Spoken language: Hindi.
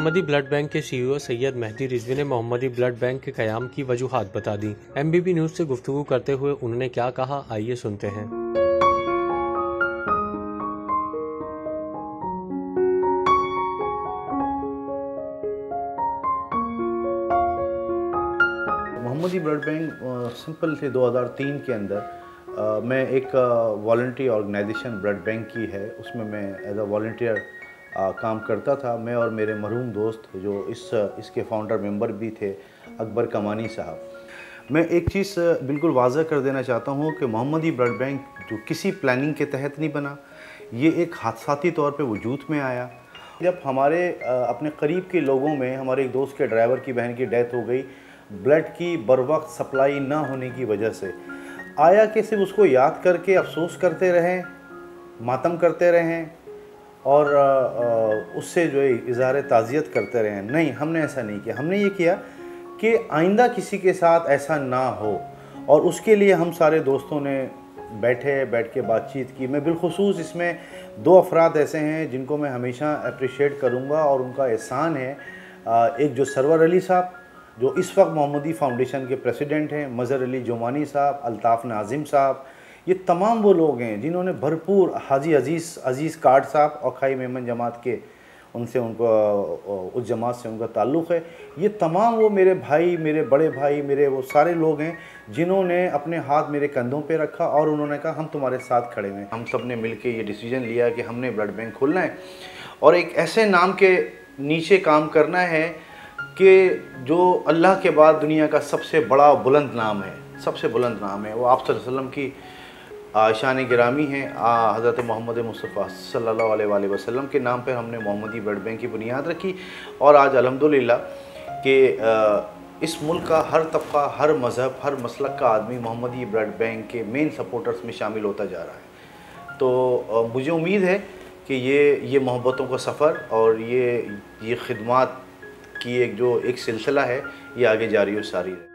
मोहम्मदी ब्लड बैंक के CEO सैयद मेहदी रिजवी ने मोहम्मदी ब्लड बैंक के क़याम की वजूहात बता दी। MBB न्यूज़ से गुफ्तगू करते हुए उन्होंने क्या कहा, आइए सुनते हैं। मोहम्मदी ब्लड बैंक सिंपल से 2003 के अंदर मैं एक वॉलंटरी ऑर्गेनाइजेशन ब्लड बैंक की है, उसमें मैं एज अ वॉलंटियर काम करता था। मैं और मेरे मरहूम दोस्त जो इसके फाउंडर मेंबर भी थे, अकबर कमानी साहब। मैं एक चीज़ बिल्कुल वाज़ह कर देना चाहता हूँ कि मोहम्मदी ब्लड बैंक जो किसी प्लानिंग के तहत नहीं बना, ये एक हादसाती तौर पे वजूद में आया। जब हमारे अपने करीब के लोगों में हमारे एक दोस्त के ड्राइवर की बहन की डेथ हो गई, ब्लड की बर वक्त सप्लाई ना होने की वजह से, आया कि सिर्फ उसको याद करके अफसोस करते रहें, मातम करते रहें और उससे जो है इज़हार ताज़ियत करते रहें। नहीं, हमने ऐसा नहीं किया। हमने ये किया कि आइंदा किसी के साथ ऐसा ना हो, और उसके लिए हम सारे दोस्तों ने बैठ के बातचीत की। मैं बिलखुसूस इसमें 2 अफराद ऐसे हैं जिनको मैं हमेशा अप्रिशिएट करूँगा और उनका एहसान है। एक जो सरवर अली साहब जो इस वक्त मोहम्मदी फाउंडेशन के प्रेसिडेंट हैं, मज़हर अली जुमानी साहब, अल्ताफ़ नाज़िम साहब, ये तमाम वो लोग हैं जिन्होंने भरपूर, हाजी अज़ीज़ कार्ड साहब और खाई मेमन जमात के, उनसे उस जमात से उनका ताल्लुक़ है। ये तमाम वो मेरे भाई, मेरे बड़े भाई, मेरे वो सारे लोग हैं जिन्होंने अपने हाथ मेरे कंधों पे रखा और उन्होंने कहा हम तुम्हारे साथ खड़े हैं। हम सब ने मिल के ये डिसीजन लिया कि हमने ब्लड बैंक खोलना है और एक ऐसे नाम के नीचे काम करना है कि जो अल्लाह के बाद दुनिया का सबसे बड़ा बुलंद नाम है, सबसे बुलंद नाम है। वो आप सल्लल्लाहु अलैहि वसल्लम की शान गिरामी है। हज़रत मोहम्मद मुस्तफ़ा सल्लल्लाहु अलैहि वसल्लम के नाम पर हमने मोहम्मदी ब्लड बैंक की बुनियाद रखी और आज अल्हम्दुलिल्लाह कि इस मुल्क का हर तबका, हर मज़हब, हर मसलक का आदमी मोहम्मदी ब्लड बैंक के मेन सपोर्टर्स में शामिल होता जा रहा है। तो मुझे उम्मीद है कि ये मोहब्बतों का सफ़र और ये खिदमत की एक सिलसिला है, ये आगे जारी और सारी रहे।